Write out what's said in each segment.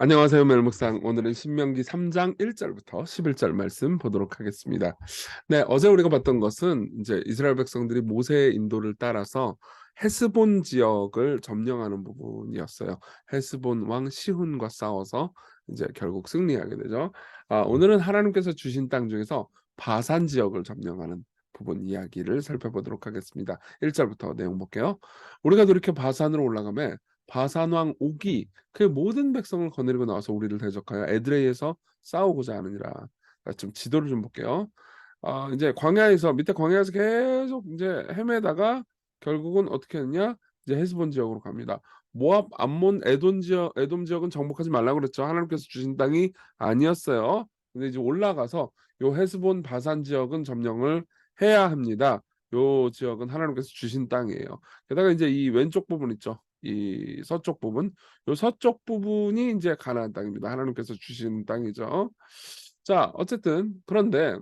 안녕하세요, 멜목상. 오늘은 신명기 3장 1절부터 11절 말씀 보도록 하겠습니다. 네, 어제 우리가 봤던 것은 이제 이스라엘 백성들이 모세의 인도를 따라서 헤스본 지역을 점령하는 부분이었어요. 헤스본 왕 시훈과 싸워서 이제 결국 승리하게 되죠. 오늘은 하나님께서 주신 땅 중에서 바산 지역을 점령하는 부분 이야기를 살펴보도록 하겠습니다. 1절부터 내용 볼게요. 우리가 돌이켜 바산으로 올라가매 바산 왕 옥이 그 모든 백성을 거느리고 나와서 우리를 대적하여 에드레이에서 싸우고자 하느니라. 좀 지도를 좀 볼게요. 이제 광야에서 밑에 광야에서 계속 이제 헤매다가 결국은 어떻게 했냐? 이제 헤스본 지역으로 갑니다. 모압, 암몬, 에돔 지역은 정복하지 말라고 그랬죠. 하나님께서 주신 땅이 아니었어요. 근데 이제 올라가서 요 헤스본 바산 지역은 점령을 해야 합니다. 요 지역은 하나님께서 주신 땅이에요. 게다가 이제 이 왼쪽 부분 있죠. 이 서쪽 부분, 요 서쪽 부분이 이제 가나안 땅입니다. 하나님께서 주신 땅이죠. 자, 어쨌든 그런데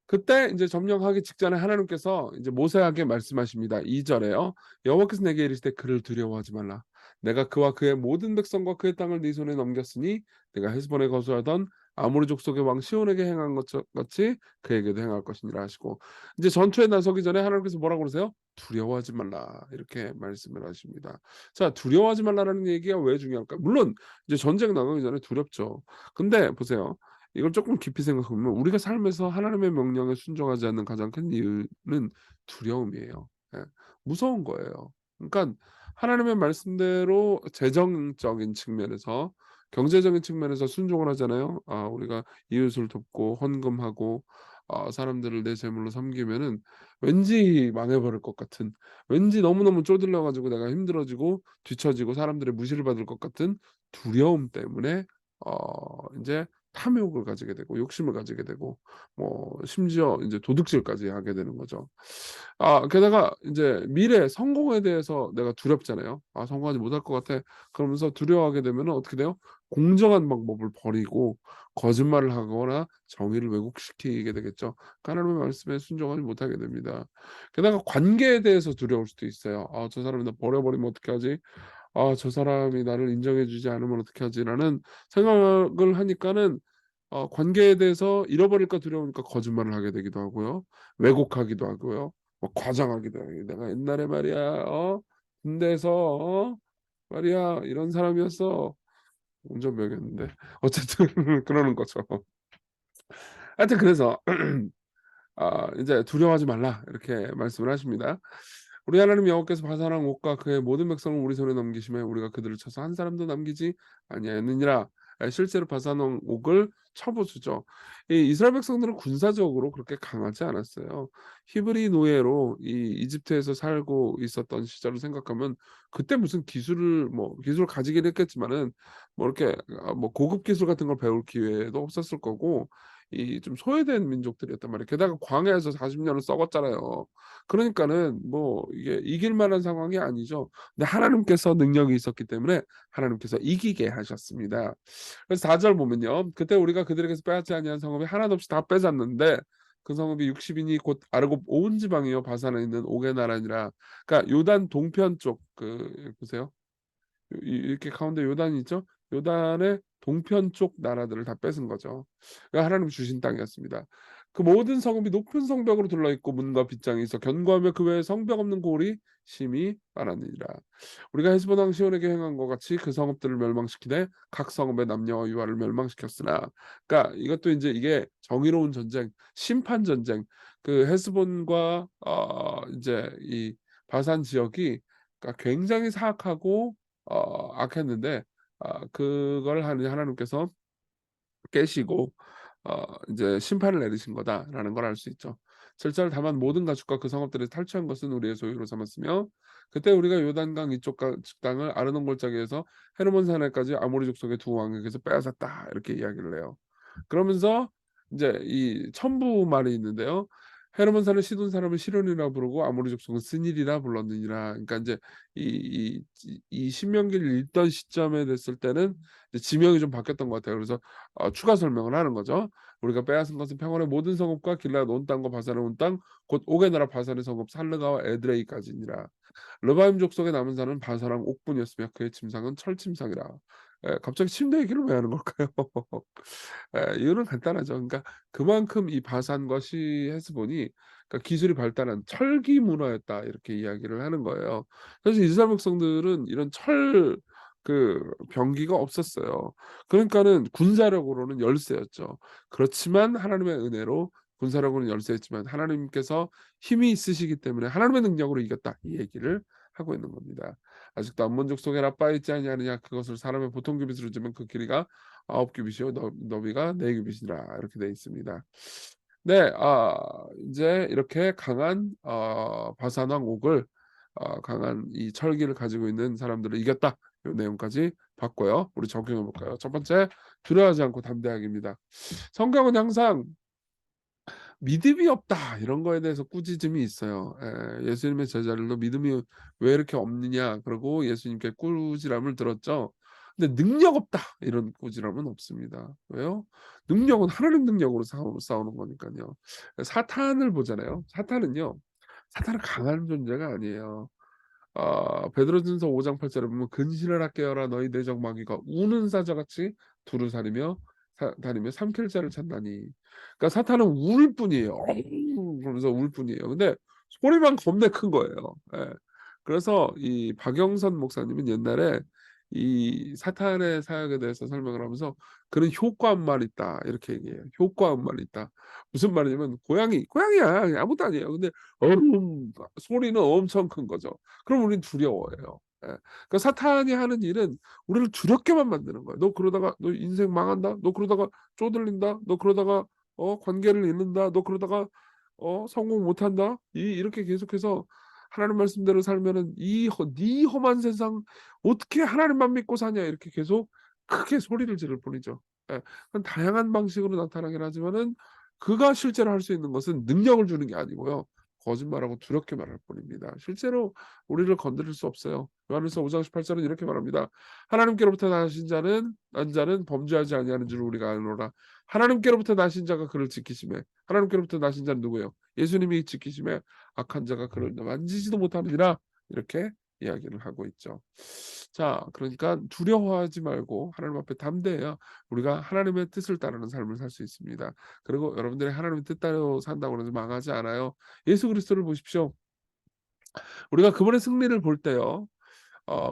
그때 이제 점령하기 직전에 하나님께서 이제 모세에게 말씀하십니다. 2절에요. 여호와께서 내게 이르시되 그를 두려워하지 말라. 내가 그와 그의 모든 백성과 그의 땅을 네 손에 넘겼으니 내가 헤스본에 거주하던 아모리 족속의 왕 시온에게 행한 것 같이 그에게도 행할 것이니라 하시고, 이제 전투에 나서기 전에 하나님께서 뭐라고 그러세요? 두려워하지 말라, 이렇게 말씀을 하십니다. 자, 두려워하지 말라라는 얘기가 왜 중요할까? 물론 이제 전쟁 나가기 전에 두렵죠. 근데 보세요. 이걸 조금 깊이 생각해보면 우리가 삶에서 하나님의 명령에 순종하지 않는 가장 큰 이유는 두려움이에요. 예, 무서운 거예요. 그러니까 하나님의 말씀대로 재정적인 측면에서, 경제적인 측면에서 순종을 하잖아요. 우리가 이웃을 돕고 헌금하고 사람들을 내 제물로 섬기면은 왠지 망해버릴 것 같은, 왠지 너무너무 쪼들려가지고 내가 힘들어지고 뒤처지고 사람들의 무시를 받을 것 같은 두려움 때문에 이제 탐욕을 가지게 되고 욕심을 가지게 되고 뭐 심지어 이제 도둑질까지 하게 되는 거죠. 게다가 이제 미래 성공에 대해서 내가 두렵잖아요. 성공하지 못할 것 같아. 그러면서 두려워하게 되면은 어떻게 돼요? 공정한 방법을 버리고 거짓말을 하거나 정의를 왜곡시키게 되겠죠. 하나님의 말씀에 순종하지 못하게 됩니다. 게다가 관계에 대해서 두려울 수도 있어요. 저 사람이 나 버려버리면 어떻게 하지? 저 사람이 나를 인정해 주지 않으면 어떻게 하지라는 생각을 하니까는 관계에 대해서 잃어버릴까 두려우니까 거짓말을 하게 되기도 하고요. 왜곡하기도 하고요. 뭐 과장하기도 하고, 내가 옛날에 말이야, 군대에서 말이야 이런 사람이었어. 운전병이었는데 어쨌든 그러는 거죠. 하여튼 그래서 이제 두려워하지 말라, 이렇게 말씀을 하십니다. 우리 하나님 여호와께서 바산왕 옥과 그의 모든 백성을 우리 손에 넘기심에 우리가 그들을 쳐서 한 사람도 남기지 아니하였느니라. 실제로 바산왕 옥을 쳐부수죠. 이 이스라엘 백성들은 군사적으로 그렇게 강하지 않았어요. 히브리 노예로 이 이집트에서 살고 있었던 시절을 생각하면 그때 무슨 기술을 가지긴 했겠지만은 뭐 이렇게 뭐 고급 기술 같은 걸 배울 기회도 없었을 거고, 이 좀 소외된 민족들이었단 말이에요. 게다가 광야에서 40년을 썩었잖아요. 그러니까는 뭐 이게 이길 만한 상황이 아니죠. 근데 하나님께서 능력이 있었기 때문에 하나님께서 이기게 하셨습니다. 그래서 4절 보면요. 그때 우리가 그들에게서 빼앗지 아니한 성읍이 하나도 없이 다 빼앗는데 그 성읍이 60인이 곧 아르고 온 지방이요 바산에 있는 옥의 나라니라. 그러니까 요단 동편 쪽, 보세요. 이렇게 가운데 요단이 있죠. 요단의 동편 쪽 나라들을 다 뺏은 거죠. 그러니까 하나님 주신 땅이었습니다. 그 모든 성읍이 높은 성벽으로 둘러 있고 문과 빗장이 있어 견고하며 그 외에 성벽 없는 고을이 심히 많았느니라. 우리가 헤스본 왕 시온에게 행한 것 같이 그 성읍들을 멸망시키되 각 성읍의 남녀와 유아를 멸망시켰으나, 그러니까 이것도 이제 이게 정의로운 전쟁, 심판 전쟁. 그 헤스본과 이제 이 바산 지역이 그러니까 굉장히 사악하고 악했는데, 그걸 하나님께서 깨시고 이제 심판을 내리신 거다라는 걸 알 수 있죠. 7절 다만 모든 가축과 그 성읍들을 탈취한 것은 우리의 소유로 삼았으며 그때 우리가 요단강 이쪽 땅을 아르논 골짜기에서 헤르몬 산에까지 아모리 족속의 두 왕에게서 빼앗았다, 이렇게 이야기를 해요. 그러면서 이제 이 첨부 말이 있는데요. 헤르몬 산을 시돈 사람을 시론이라 부르고 아모리 족속은 스닐이라 불렀느니라. 그러니까 이제 이 신명기를 읽던 시점에 됐을 때는 이제 지명이 좀 바뀌었던 것 같아요. 그래서 추가 설명을 하는 거죠. 우리가 빼앗은 것은 평원의 모든 성읍과 길라앗 온 땅과 바산의 온 땅 곧 옥의 나라 바산의 성읍 살르가와 에드레이까지니라. 르바임 족속의 남은 자는 바사랑 옥분이었으며 그의 침상은 철침상이라. 갑자기 침대 얘기를 왜 하는 걸까요? 이유는 간단하죠. 그러니까 그만큼 이 바산과 시 헤스본이 그러니까 기술이 발달한 철기 문화였다 이렇게 이야기를 하는 거예요. 사실 이스라엘 백성들은 이런 철 그 병기가 없었어요. 그러니까는 군사력으로는 열세였죠. 그렇지만 하나님의 은혜로 군사력으로는 열세였지만 하나님께서 힘이 있으시기 때문에 하나님의 능력으로 이겼다 이 얘기를 하고 있는 겁니다. 아직도 암몬 족속에 라빠 있지 아니하느냐 그것을 사람의 보통 규빗으로 재면 그 길이가 9규빗이요 너비가 4규빗이라 이렇게 돼 있습니다. 네, 이제 이렇게 강한 바산왕 옥을 강한 이 철기를 가지고 있는 사람들을 이겼다. 이 내용까지 봤고요. 우리 적용해 볼까요? 첫 번째, 두려워하지 않고 담대하기입니다. 성경은 항상 믿음이 없다 이런 거에 대해서 꾸짖음이 있어요. 예수님의 제자들도 믿음이 왜 이렇게 없느냐 그러고 예수님께 꾸지람을 들었죠. 근데 능력 없다 이런 꾸지람은 없습니다. 왜요? 능력은 하나님 능력으로 싸우는 거니까요. 사탄을 보잖아요. 사탄은 강한 존재가 아니에요. 베드로전서 5장 8절에 보면 근신을 아껴라 너희 내적 마귀가 우는 사자같이 두루 다니며 삼킬 자를 찾나니. 그러니까 사탄은 울 뿐이에요. 그러면서 울 뿐이에요. 근데 소리만 겁내 큰 거예요. 그래서 이 박영선 목사님은 옛날에 이 사탄의 사역에 대해서 설명을 하면서 그런 효과한 말 있다 이렇게 얘기해요. 효과한 말 있다. 무슨 말이냐면 고양이야 아무것도 아니에요. 근데 소리는 엄청 큰 거죠. 그럼 우린 두려워해요. 그러니까 사탄이 하는 일은 우리를 두렵게만 만드는 거야. 너 그러다가 너 인생 망한다. 너 그러다가 쪼들린다. 너 그러다가 관계를 잃는다. 너 그러다가 성공 못한다. 이렇게 계속해서 하나님 말씀대로 살면은 네 험한 세상 어떻게 하나님만 믿고 사냐 이렇게 계속 크게 소리를 지를 뿐이죠. 그건 다양한 방식으로 나타나긴 하지만은 그가 실제로 할 수 있는 것은 능력을 주는 게 아니고요. 거짓말하고 두렵게 말할 뿐입니다. 실제로 우리를 건드릴 수 없어요. 요한일서 5장 18절은 이렇게 말합니다. 하나님께로부터 난 자는 범죄하지 아니하는 줄 우리가 아노라. 하나님께로부터 나신 자가 그를 지키심에 하나님께로부터 나신 자는 누구예요? 예수님이 지키심에 악한 자가 그를 만지지도 못하느니라 이렇게 이야기를 하고 있죠. 자, 그러니까 두려워하지 말고 하나님 앞에 담대해야 우리가 하나님의 뜻을 따르는 삶을 살 수 있습니다. 그리고 여러분들이 하나님의 뜻대로 산다고 해서 망하지 않아요. 예수 그리스도를 보십시오. 우리가 그분의 승리를 볼 때요.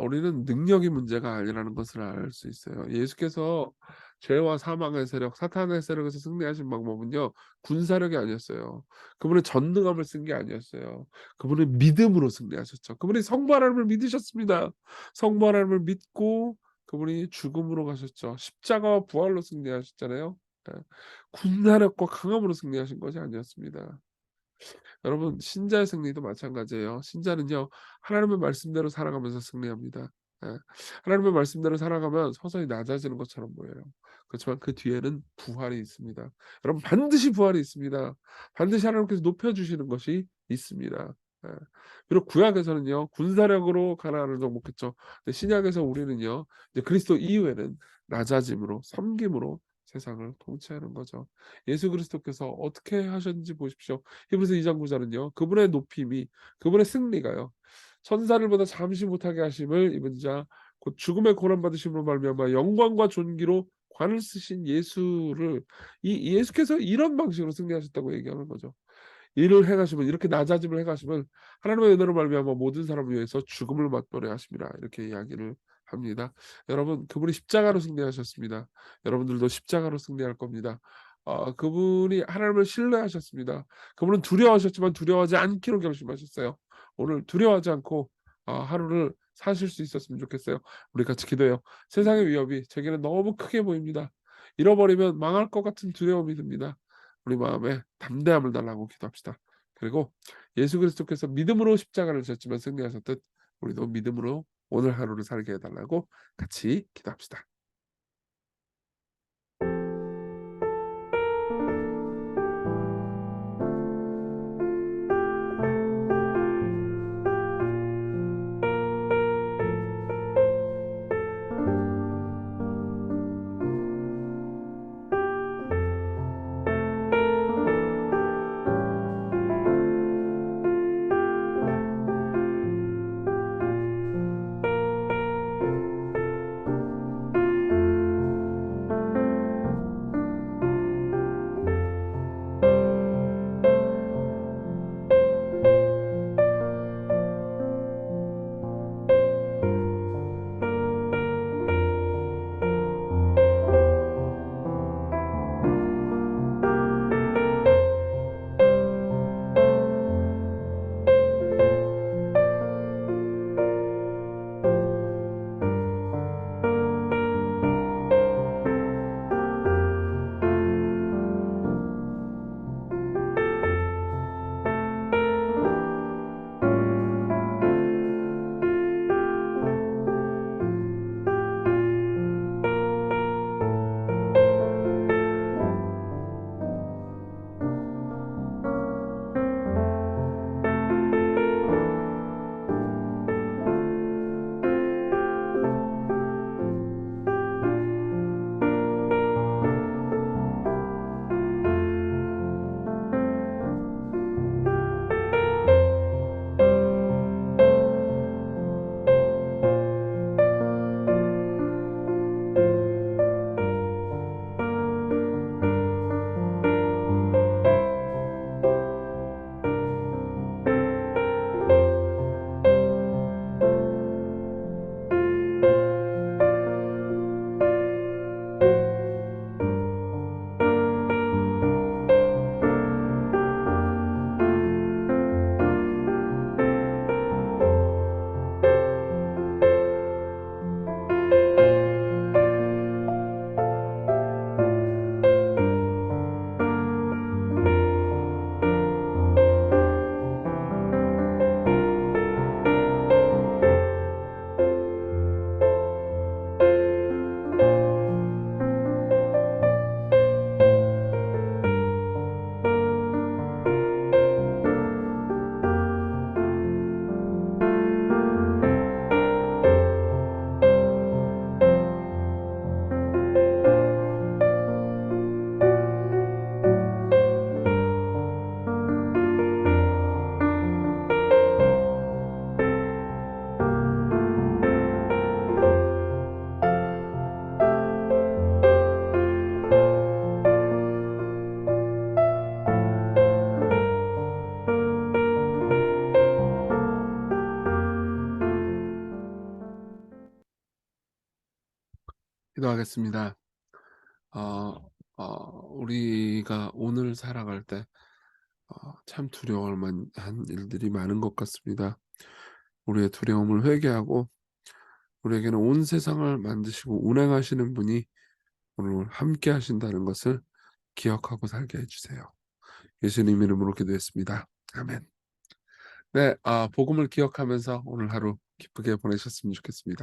우리는 능력이 문제가 아니라는 것을 알 수 있어요. 예수께서 죄와 사망의 세력, 사탄의 세력에서 승리하신 방법은요, 군사력이 아니었어요. 그분의 전능함을 쓴 게 아니었어요. 그분은 믿음으로 승리하셨죠. 그분이 성부 하나님을 믿으셨습니다. 성부 하나님을 믿고 그분이 죽음으로 가셨죠. 십자가와 부활로 승리하셨잖아요. 예. 군사력과 강함으로 승리하신 것이 아니었습니다. 여러분 신자의 승리도 마찬가지예요. 신자는요 하나님의 말씀대로 살아가면서 승리합니다. 하나님의 말씀대로 살아가면 서서히 낮아지는 것처럼 보여요. 그렇지만 그 뒤에는 부활이 있습니다. 여러분 반드시 부활이 있습니다. 반드시 하나님께서 높여주시는 것이 있습니다. 예. 비록 구약에서는요 군사력으로 가나안을 정복했죠. 근데 신약에서 우리는요 이제 그리스도 이후에는 낮아짐으로 섬김으로 세상을 통치하는 거죠. 예수 그리스도께서 어떻게 하셨는지 보십시오. 히브리서 2장 9절은요. 그분의 높임이 그분의 승리가요. 천사들보다 잠시 못하게 하심을 입은 자 곧 죽음의 고난 받으심으로 말미암아 영광과 존귀로 관을 쓰신 예수를 이 예수께서 이런 방식으로 승리하셨다고 얘기하는 거죠. 이를 행하시면 이렇게 낮아짐을 행하시면 하나님의 은혜로 말미암아 모든 사람을 위해서 죽음을 맛보게 하심이라 이렇게 이야기를 합니다. 여러분 그분이 십자가로 승리하셨습니다. 여러분들도 십자가로 승리할 겁니다. 그분이 하나님을 신뢰하셨습니다. 그분은 두려워하셨지만 두려워하지 않기로 결심하셨어요. 오늘 두려워하지 않고 하루를 사실 수 있었으면 좋겠어요. 우리 같이 기도해요. 세상의 위협이 제게는 너무 크게 보입니다. 잃어버리면 망할 것 같은 두려움이 듭니다. 우리 마음에 담대함을 달라고 기도합시다. 그리고 예수 그리스도께서 믿음으로 십자가를 졌지만 승리하셨듯 우리도 믿음으로 오늘 하루를 살게 해달라고 같이 기도합시다. 기도하겠습니다. 우리가 오늘 살아갈 때 참 두려워할 만한 일들이 많은 것 같습니다. 우리의 두려움을 회개하고 우리에게는 온 세상을 만드시고 운행하시는 분이 오늘 함께 하신다는 것을 기억하고 살게 해주세요. 예수님 이름으로 기도했습니다. 아멘. 네, 복음을 기억하면서 오늘 하루 기쁘게 보내셨으면 좋겠습니다.